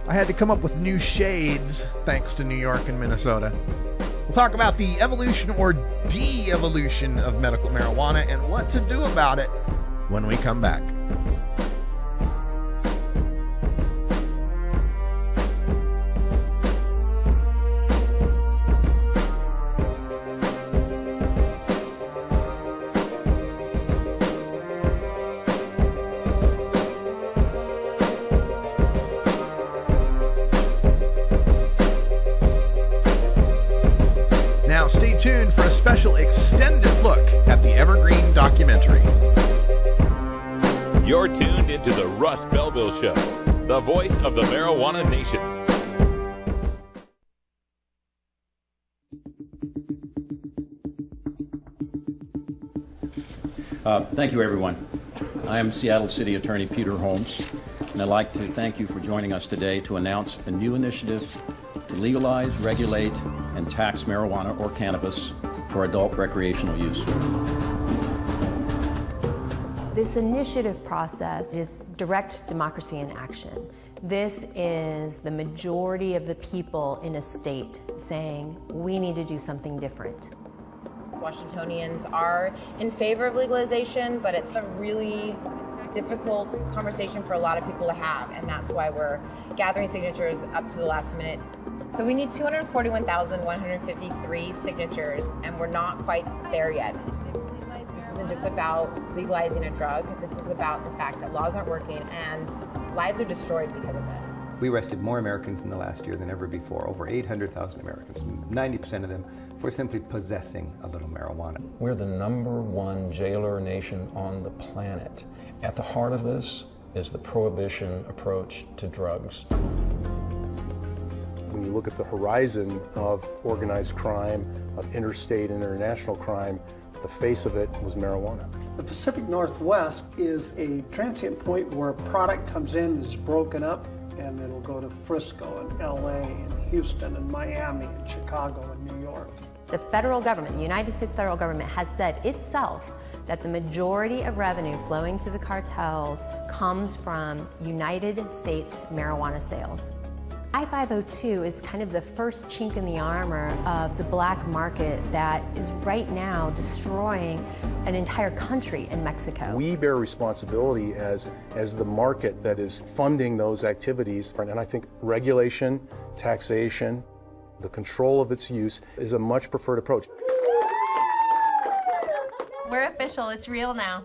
I had to come up with new shades thanks to New York and Minnesota. We'll talk about the evolution or de-evolution of medical marijuana and what to do about it when we come back. Stay tuned for a special extended look at the Evergreen documentary. You're tuned into the Russ Belville Show, the voice of the marijuana nation. Thank you, everyone. I am Seattle City Attorney Peter Holmes, and I'd like to thank you for joining us today to announce a new initiative to legalize, regulate, and tax marijuana or cannabis for adult recreational use. This initiative process is direct democracy in action. This is the majority of the people in a state saying, we need to do something different. Washingtonians are in favor of legalization, but it's a really difficult conversation for a lot of people to have, and that's why we're gathering signatures up to the last minute. So we need 241,153 signatures, and we're not quite there yet. This isn't just about legalizing a drug. This is about the fact that laws aren't working and lives are destroyed because of this. We arrested more Americans in the last year than ever before, over 800,000 Americans, 90% of them for simply possessing a little marijuana. We're the #1 jailer nation on the planet. At the heart of this is the prohibition approach to drugs. When you look at the horizon of organized crime, of interstate and international crime, the face of it was marijuana. The Pacific Northwest is a transient point where a product comes in, is broken up, and it'll go to Frisco and LA and Houston and Miami and Chicago and New York. The federal government, the United States federal government, has said itself that the majority of revenue flowing to the cartels comes from United States marijuana sales. I-502 is kind of the first chink in the armor of the black market that is right now destroying an entire country in Mexico. We bear responsibility as the market that is funding those activities, and I think regulation, taxation, the control of its use is a much preferred approach. We're official, it's real now.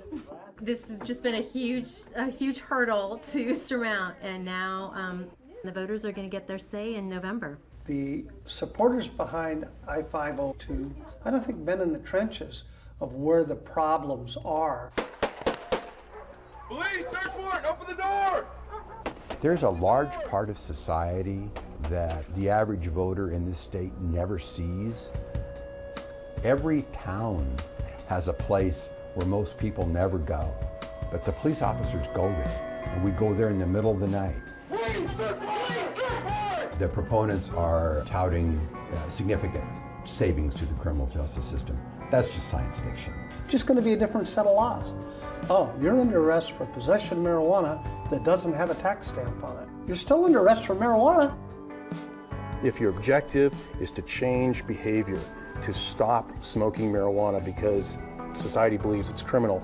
This has just been a huge hurdle to surmount, and now the voters are going to get their say in November. The supporters behind I-502, I don't think, been in the trenches of where the problems are. Police, search warrant, open the door! There's a large part of society that the average voter in this state never sees. Every town has a place where most people never go, but the police officers go there, and we go there in the middle of the night. The proponents are touting significant savings to the criminal justice system. That's just science fiction. Just going to be a different set of laws. Oh, you're under arrest for possession of marijuana that doesn't have a tax stamp on it. You're still under arrest for marijuana. If your objective is to change behavior, to stop smoking marijuana because society believes it's criminal,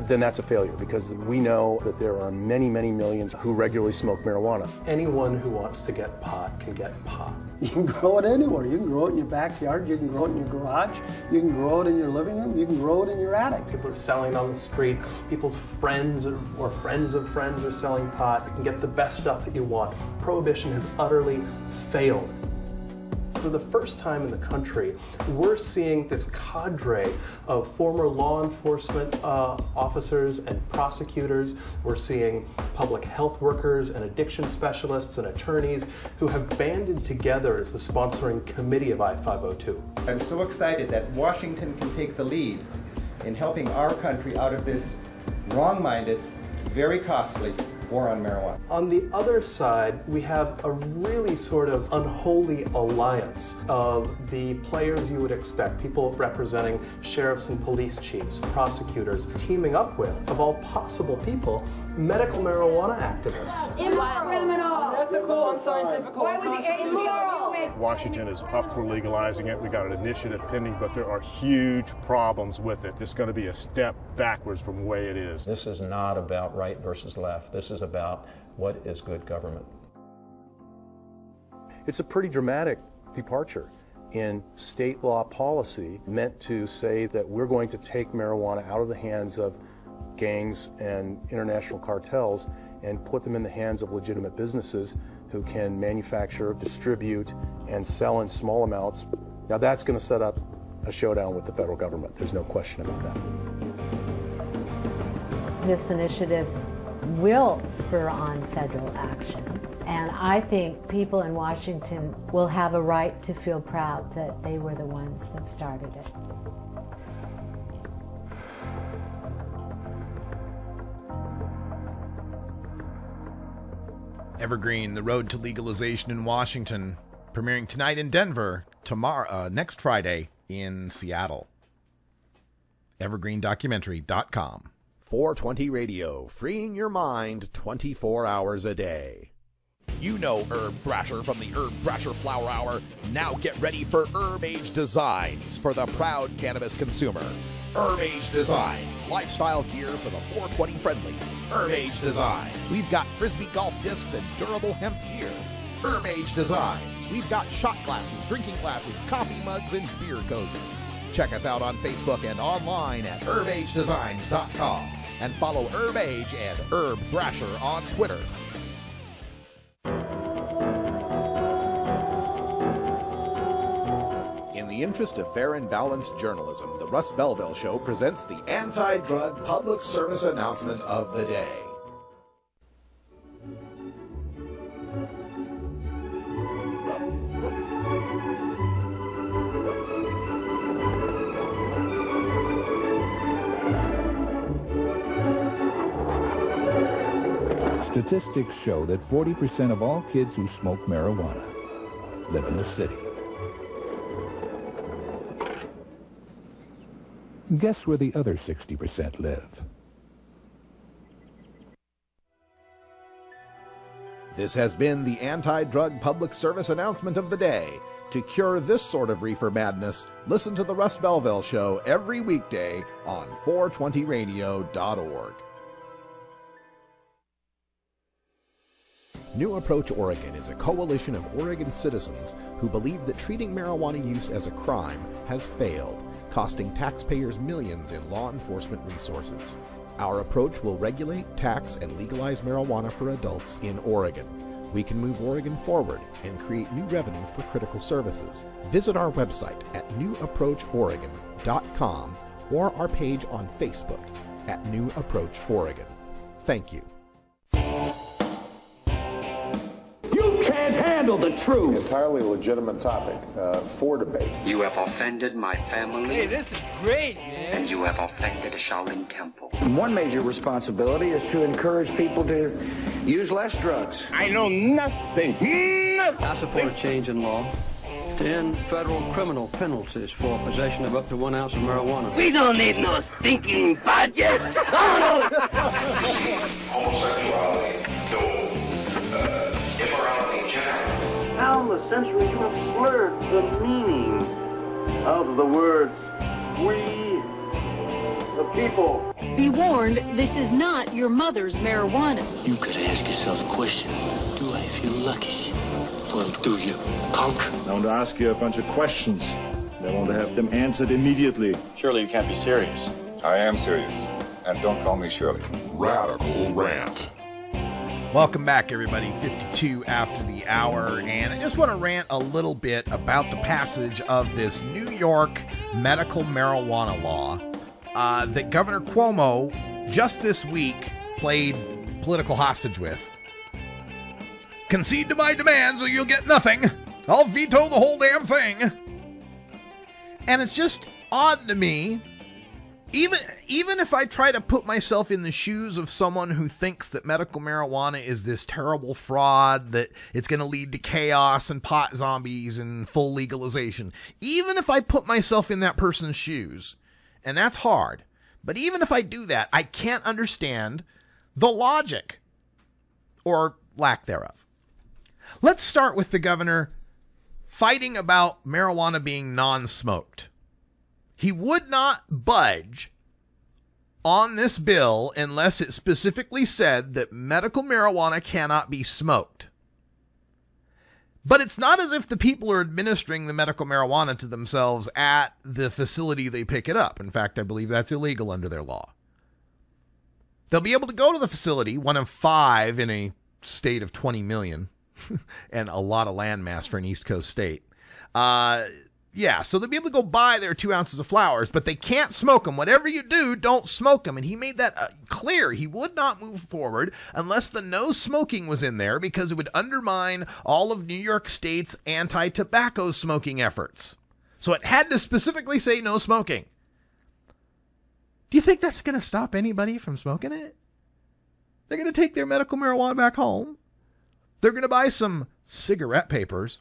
then that's a failure, because we know that there are many, many millions who regularly smoke marijuana. Anyone who wants to get pot can get pot. You can grow it anywhere. You can grow it in your backyard, you can grow it in your garage, you can grow it in your living room, you can grow it in your attic. People are selling on the street, people's friends or friends of friends are selling pot. You can get the best stuff that you want. Prohibition has utterly failed. For the first time in the country, we're seeing this cadre of former law enforcement officers and prosecutors. We're seeing public health workers and addiction specialists and attorneys who have banded together as the sponsoring committee of I-502. I'm so excited that Washington can take the lead in helping our country out of this wrong-minded, very costly war on marijuana. On the other side, we have a really sort of unholy alliance of the players you would expect, people representing sheriffs and police chiefs, prosecutors, teaming up with, of all possible people, medical marijuana activists. Immoral, unethical, unscientific, unconstitutional. Washington is up for legalizing it. We got an initiative pending, but there are huge problems with it. It's going to be a step backwards from the way it is. This is not about right versus left. This is about what is good government. It's a pretty dramatic departure in state law policy meant to say that we're going to take marijuana out of the hands of gangs and international cartels and put them in the hands of legitimate businesses who can manufacture, distribute, and sell in small amounts. Now that's going to set up a showdown with the federal government. There's no question about that. This initiative will spur on federal action, and I think people in Washington will have a right to feel proud that they were the ones that started it. Evergreen, The Road to Legalization in Washington, premiering tonight in Denver, next Friday in Seattle. Evergreendocumentary.com. 420 Radio, freeing your mind 24 hours a day. You know Herb Thrasher from the Herb Thrasher Flower Hour. Now get ready for Herb Age designs for the proud cannabis consumer. Herbage Designs, lifestyle gear for the 420 friendly. Herbage Designs, we've got Frisbee golf discs and durable hemp gear. Herbage Designs, we've got shot glasses, drinking glasses, coffee mugs, and beer cozies. Check us out on Facebook and online at herbagedesigns.com. And follow Herbage and Herb Thrasher on Twitter. In the interest of fair and balanced journalism, the Russ Belville Show presents the anti-drug public service announcement of the day. Statistics show that 40% of all kids who smoke marijuana live in the city. Guess where the other 60% live? This has been the anti-drug public service announcement of the day. To cure this sort of reefer madness, listen to the Russ Belville Show every weekday on 420radio.org. New Approach Oregon is a coalition of Oregon citizens who believe that treating marijuana use as a crime has failed, costing taxpayers millions in law enforcement resources. Our approach will regulate, tax, and legalize marijuana for adults in Oregon. We can move Oregon forward and create new revenue for critical services. Visit our website at newapproachoregon.com or our page on Facebook at New Approach Oregon. Thank you. Handle the truth. Entirely legitimate topic for debate. You have offended my family. Hey, this is great, man. And you have offended a Shaolin temple. One major responsibility is to encourage people to use less drugs. I know nothing. I support a change in law to end federal criminal penalties for possession of up to 1 ounce of marijuana. We don't need no stinking budget. Homosexuality, no. Immorality in general. Down the centuries, you have slurred the meaning of the words we, the people. Be warned, this is not your mother's marijuana. You could ask yourself a question. Do I feel lucky? Well, do you, punk? I want to ask you a bunch of questions. I want to have them answered immediately. Surely you can't be serious. I am serious. And don't call me Shirley. Radical Rant. Welcome back, everybody. 52 after the hour, and I just want to rant a little bit about the passage of this New York medical marijuana law that Governor Cuomo just this week played political hostage with. Concede to my demands or you'll get nothing. I'll veto the whole damn thing. And it's just odd to me. Even if I try to put myself in the shoes of someone who thinks that medical marijuana is this terrible fraud, that it's going to lead to chaos and pot zombies and full legalization, even if I put myself in that person's shoes, and that's hard, but even if I do that, I can't understand the logic or lack thereof. Let's start with the governor fighting about marijuana being non-smoked. He would not budge on this bill unless it specifically said that medical marijuana cannot be smoked. But it's not as if the people are administering the medical marijuana to themselves at the facility they pick it up. In fact, I believe that's illegal under their law. They'll be able to go to the facility, one of 5 in a state of 20 million, and a lot of landmass for an East Coast state. So they'll be able to go buy their 2 ounces of flowers, but they can't smoke them. Whatever you do, don't smoke them. And he made that clear. He would not move forward unless the no smoking was in there, because it would undermine all of New York State's anti-tobacco smoking efforts. So it had to specifically say no smoking. Do you think that's going to stop anybody from smoking it? They're going to take their medical marijuana back home. They're going to buy some cigarette papers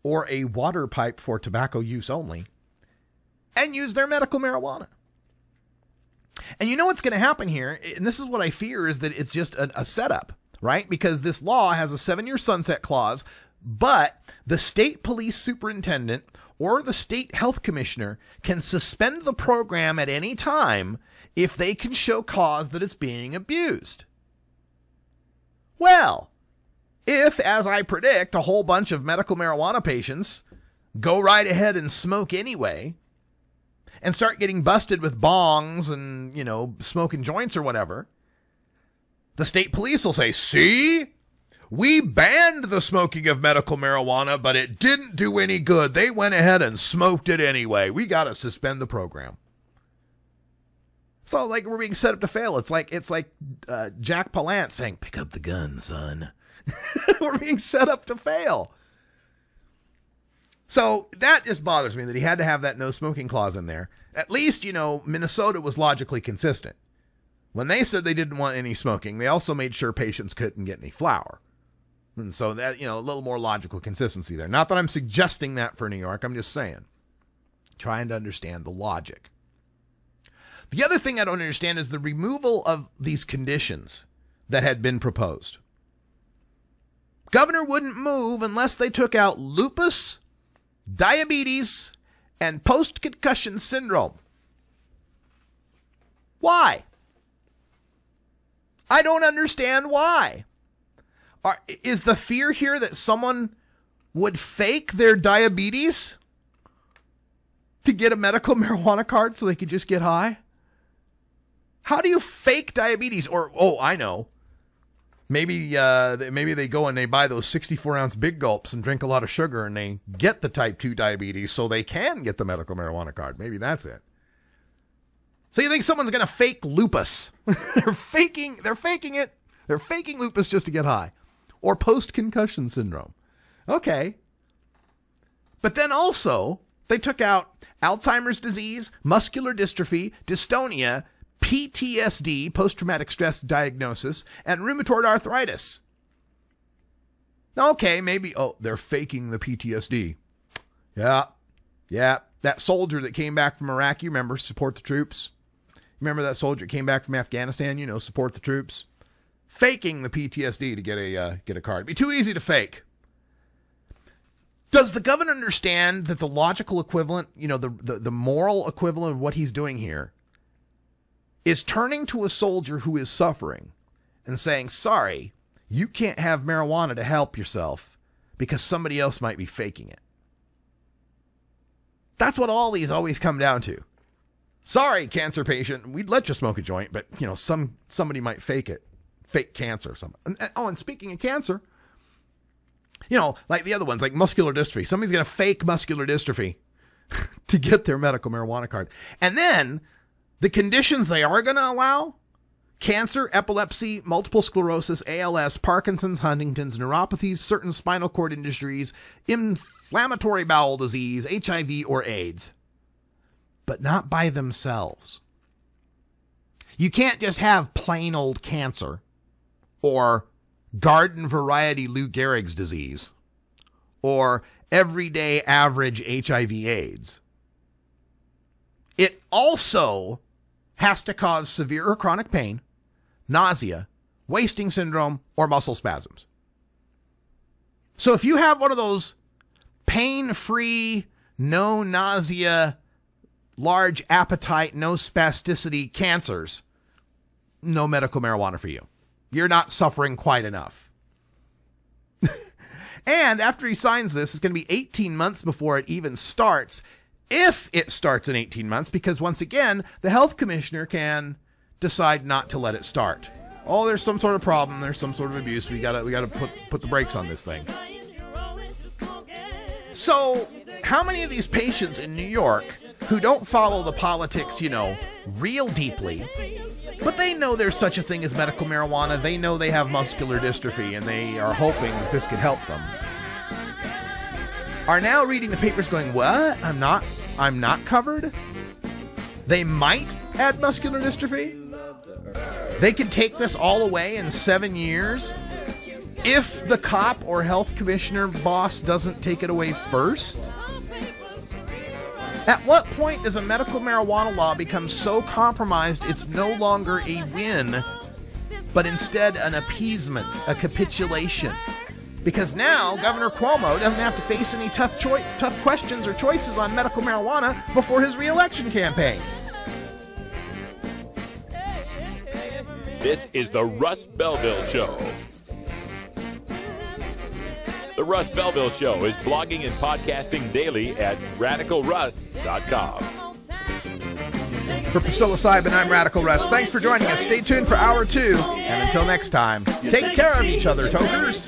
or a water pipe for tobacco use only, and use their medical marijuana. And you know what's going to happen here, and this is what I fear, is that it's just a setup, right? Because this law has a 7-year sunset clause, but the state police superintendent or the state health commissioner can suspend the program at any time if they can show cause that it's being abused. Well, if, as I predict, a whole bunch of medical marijuana patients go right ahead and smoke anyway and start getting busted with bongs and, smoking joints or whatever, the state police will say, see, we banned the smoking of medical marijuana, but it didn't do any good. They went ahead and smoked it anyway. We got to suspend the program. It's all like we're being set up to fail. It's like Jack Palance saying, pick up the gun, son. We're being set up to fail. So that just bothers me that he had to have that no smoking clause in there. At least, Minnesota was logically consistent. When they said they didn't want any smoking, they also made sure patients couldn't get any flour. And so that, a little more logical consistency there. Not that I'm suggesting that for New York. I'm just saying, trying to understand the logic. The other thing I don't understand is the removal of these conditions that had been proposed. Governor wouldn't move unless they took out lupus, diabetes, and post-concussion syndrome. Why? I don't understand why. Is the fear here that someone would fake their diabetes to get a medical marijuana card so they could just get high? How do you fake diabetes? Or, I know. Maybe they go and they buy those 64-ounce big gulps and drink a lot of sugar and they get the type 2 diabetes so they can get the medical marijuana card. Maybe that's it. So you think someone's going to fake lupus? They're faking it. They're faking lupus just to get high. Or post-concussion syndrome. Okay. But then also, they took out Alzheimer's disease, muscular dystrophy, dystonia, PTSD, post-traumatic stress diagnosis, and rheumatoid arthritis. Okay, maybe, they're faking the PTSD. Yeah. That soldier that came back from Iraq, you remember, support the troops. Remember that soldier that came back from Afghanistan, support the troops. Faking the PTSD to get a card. It'd be too easy to fake. Does the governor understand that the logical equivalent, the moral equivalent of what he's doing here is turning to a soldier who is suffering and saying, sorry, you can't have marijuana to help yourself because somebody else might be faking it. That's what all these always come down to. Sorry, cancer patient, we'd let you smoke a joint, but somebody might fake it. Fake cancer or something. And speaking of cancer, like the other ones, like muscular dystrophy. Somebody's going to fake muscular dystrophy to get their medical marijuana card. And then the conditions they are going to allow: cancer, epilepsy, multiple sclerosis, ALS, Parkinson's, Huntington's, neuropathies, certain spinal cord injuries, inflammatory bowel disease, HIV, or AIDS. But not by themselves. You can't just have plain old cancer or garden variety Lou Gehrig's disease or everyday average HIV/AIDS. It also has to cause severe or chronic pain, nausea, wasting syndrome, or muscle spasms. So if you have one of those pain-free, no nausea, large appetite, no spasticity cancers, no medical marijuana for you. You're not suffering quite enough. And after he signs this, it's going to be 18 months before it even starts, if it starts in 18 months, because once again, the health commissioner can decide not to let it start. Oh, there's some sort of problem. There's some sort of abuse. We gotta put the brakes on this thing. So, how many of these patients in New York who don't follow the politics, real deeply, but they know there's such a thing as medical marijuana, they know they have muscular dystrophy, and they are hoping that this could help them, are now reading the papers going, what? I'm not covered? They might add muscular dystrophy? They can take this all away in 7 years if the cop or health commissioner boss doesn't take it away first? At what point does a medical marijuana law become so compromised it's no longer a win, but instead an appeasement, a capitulation? Because now Governor Cuomo doesn't have to face any tough questions or choices on medical marijuana before his re-election campaign. This is the Russ Belville Show. The Russ Belville Show is blogging and podcasting daily at RadicalRuss.com. For Priscilla Simon, I'm Radical Russ. Thanks for joining us. Stay tuned for Hour 2. And until next time, take care of each other, tokers.